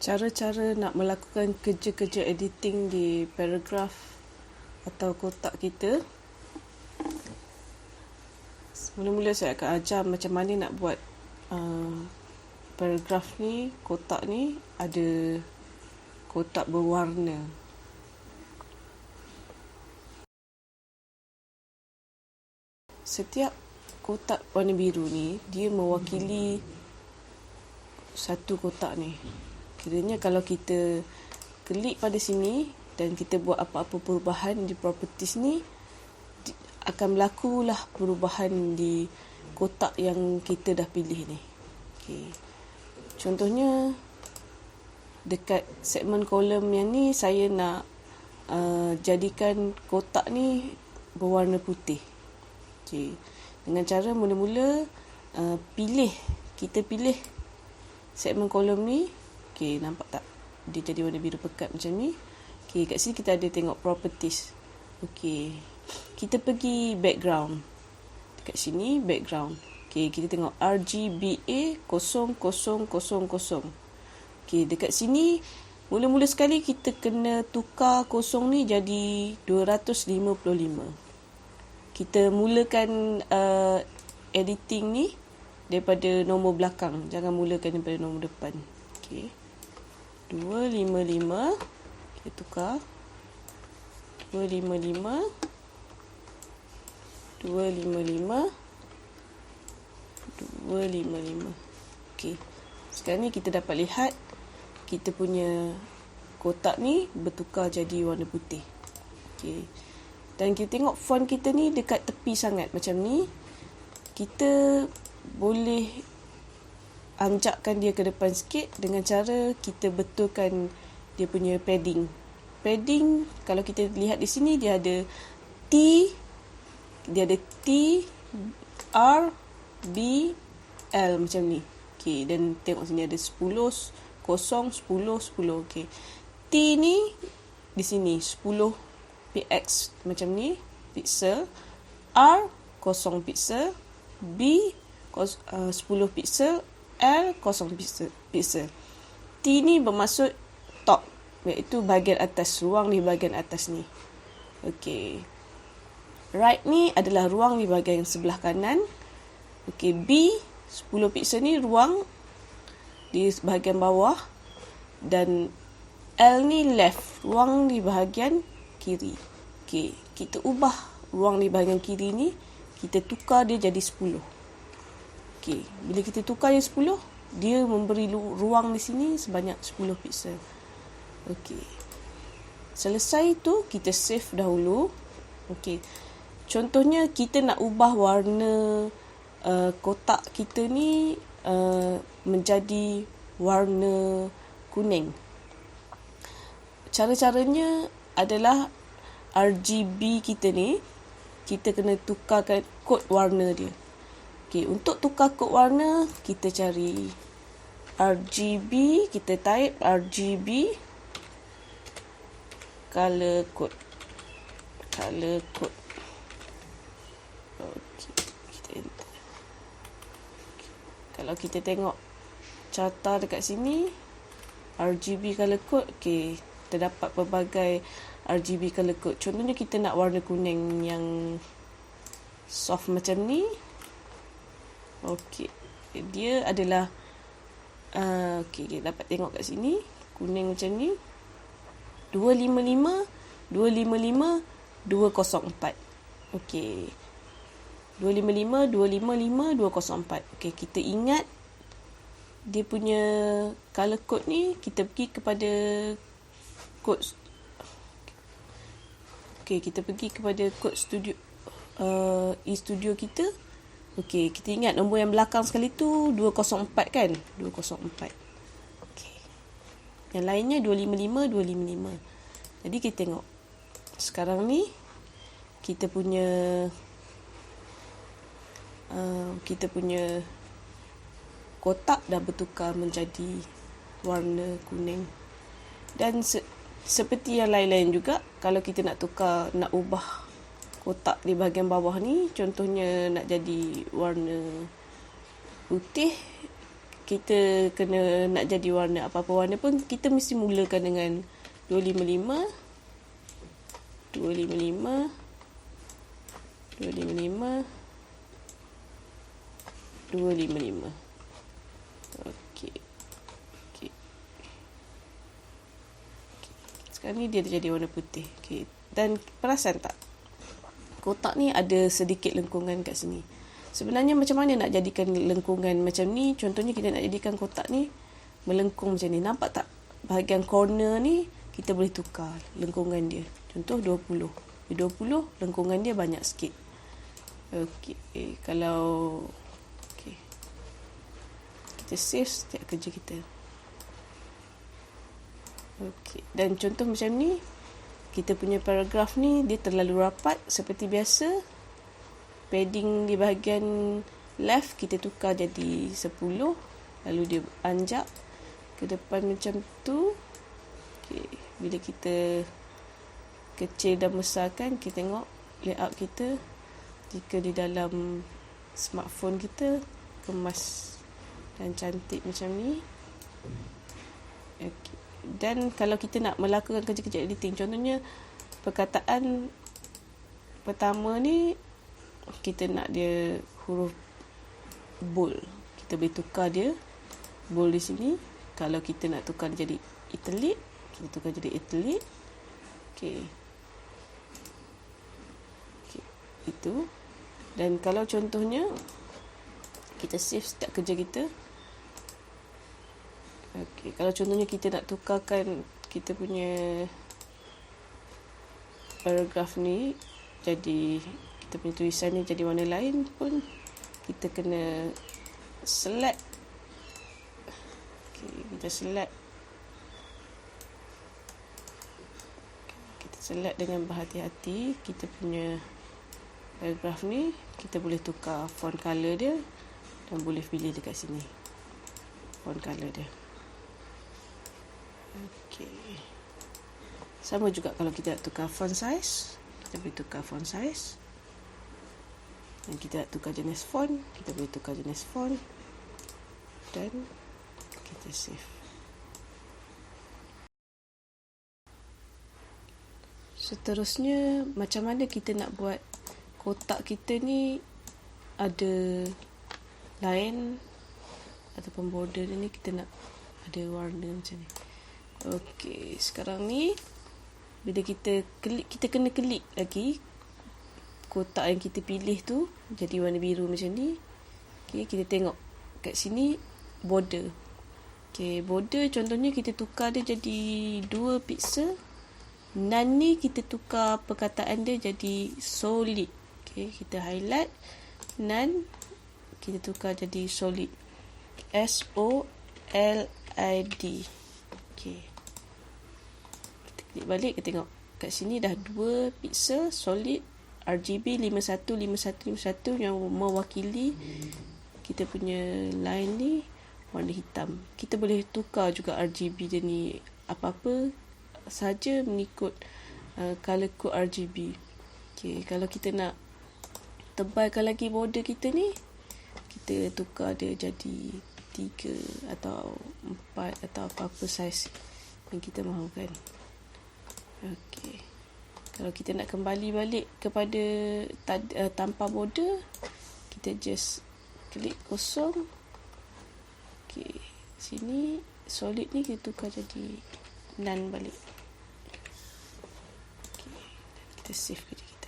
Cara-cara nak melakukan kerja-kerja editing di paragraf atau kotak kita. Mula-mula saya akan ajar macam mana nak buat paragraf ni, kotak ni ada kotak berwarna. Setiap kotak warna biru ni, dia mewakili satu kotak ni. Kiranya kalau kita klik pada sini dan kita buat apa-apa perubahan di properties ni, akan berlakulah perubahan di kotak yang kita dah pilih ni. Okay. Contohnya dekat segmen kolom yang ni, saya nak jadikan kotak ni berwarna putih. Okay. Dengan cara mula-mula kita pilih segmen kolom ni. Okay, nampak tak? Dia jadi warna biru pekat macam ni. Okay, kat sini kita ada tengok properties. Okay, kita pergi background. Dekat sini background. Okay, kita tengok RGBA 0000. Okay, dekat sini mula-mula sekali kita kena tukar kosong ni jadi 255. Kita mulakan editing ni daripada nombor belakang. Jangan mulakan daripada nombor depan. Okay. 255. Kita tukar. 255. 255. 255. Okay. Sekarang ni kita dapat lihat kita punya kotak ni bertukar jadi warna putih. Okay. Dan kita tengok font kita ni dekat tepi sangat macam ni. Kita boleh anjakkan dia ke depan sikit dengan cara kita betulkan dia punya padding. Padding, kalau kita lihat di sini, dia ada T, R, B, L macam ni. Okay, dan tengok sini ada 10, 0, 10, 10. Okay. T ni di sini 10 px macam ni, pixel. R 0 pixel, B 10 pixel, L 0 pixel. T ni bermaksud top, iaitu bahagian atas, ruang di bahagian atas ni. Okey. Right ni adalah ruang di bahagian sebelah kanan. Okey, B 10 pixel ni ruang di bahagian bawah, dan L ni left, ruang di bahagian kiri. Okey, kita ubah ruang di bahagian kiri ni, kita tukar dia jadi 10. Okey, bila kita tukar dia 10, dia memberi ruang di sini sebanyak 10 pixel. Okey. Selesai tu, kita save dahulu. Okey. Contohnya kita nak ubah warna kotak kita ni menjadi warna kuning. Cara-caranya adalah RGB kita ni, kita kena tukarkan kod warna dia. Okay, untuk tukar kod warna, kita cari RGB, kita type RGB color code. Okay, kita enter. Kalau kita tengok carta dekat sini, RGB color code, okay, terdapat pelbagai RGB color code. Contohnya kita nak warna kuning yang soft macam ni. Okey, dia adalah okey, kita dapat tengok kat sini kuning macam ni. 255 255 204. Okey. 255 255 204. Okey, kita ingat dia punya color code ni, kita pergi kepada kod. Okey, kita pergi kepada kod studio e-studio kita. Okey, kita ingat nombor yang belakang sekali tu 204 kan? 204. Okey. Yang lainnya 255, 255. Jadi kita tengok. Sekarang ni kita punya kotak dah bertukar menjadi warna kuning. Dan seperti yang lain-lain juga, kalau kita nak ubah kotak di bahagian bawah ni, contohnya nak jadi warna putih. kita kena nak jadi warna apa-apa warna pun, kita mesti mulakan dengan 255 255 255 255. Okey. Sekarang ni dia jadi warna putih. Okey. Dan perasan tak? Kotak ni ada sedikit lengkungan kat sini. Sebenarnya macam mana nak jadikan lengkungan macam ni? Contohnya kita nak jadikan kotak ni melengkung macam ni. Nampak tak? Bahagian corner ni kita boleh tukar lengkungan dia. Contoh 20. Di 20 lengkungan dia banyak sikit. Okey. Kalau kita save setiap kerja kita. Okey. Dan contoh macam ni, kita punya paragraf ni dia terlalu rapat seperti biasa. Padding di bahagian left kita tukar jadi 10. Lalu dia anjak ke depan macam tu. Okey. Bila kita kecil dan besarkan, kita tengok layout kita. Jika di dalam smartphone kita kemas dan cantik macam ni. Okay. Dan kalau kita nak melakukan kerja-kerja editing, contohnya perkataan pertama ni kita nak dia huruf bold, kita boleh tukar dia bold di sini. Kalau kita nak tukar dia jadi italic, kita tukar jadi italic. Okey. Itu. Dan kalau contohnya kita save setiap kerja kita. Okey, kalau contohnya kita nak tukarkan kita punya paragraf ni jadi, kita punya tulisan ni jadi warna lain pun, kita kena select. Okey, kita select. Kita select dengan berhati-hati kita punya paragraf ni. Kita boleh tukar font color dia dan boleh pilih dekat sini font color dia. Okey. Sama juga kalau kita nak tukar font size, kita boleh tukar font size. Dan kita nak tukar jenis font, kita boleh tukar jenis font. Dan kita save. Seterusnya, macam mana kita nak buat kotak kita ni ada line ataupun border ni, kita nak ada warna macam ni. Okey, sekarang ni bila kita klik, kita kena klik lagi kotak yang kita pilih tu jadi warna biru macam ni. Okey, kita tengok kat sini border. Okey, border contohnya kita tukar dia jadi 2 pixel. None ni kita tukar perkataan dia jadi solid. Okey, kita highlight none, kita tukar jadi solid. SOLID. Okey. Klik balik, kita tengok kat sini dah 2 pixel solid RGB 515151 yang mewakili kita punya line ni warna hitam. Kita boleh tukar juga RGB dia ni apa-apa saja mengikut color code RGB. Okey, kalau kita nak tebalkan lagi border kita ni, kita tukar dia jadi 3 atau 4 atau apa-apa saiz yang kita mahukan. Okey. Kalau kita nak kembali balik kepada tanpa border, kita just klik kosong. Okey. Sini solid ni kita tukar jadi none balik. Okey. Kita save kerja kita.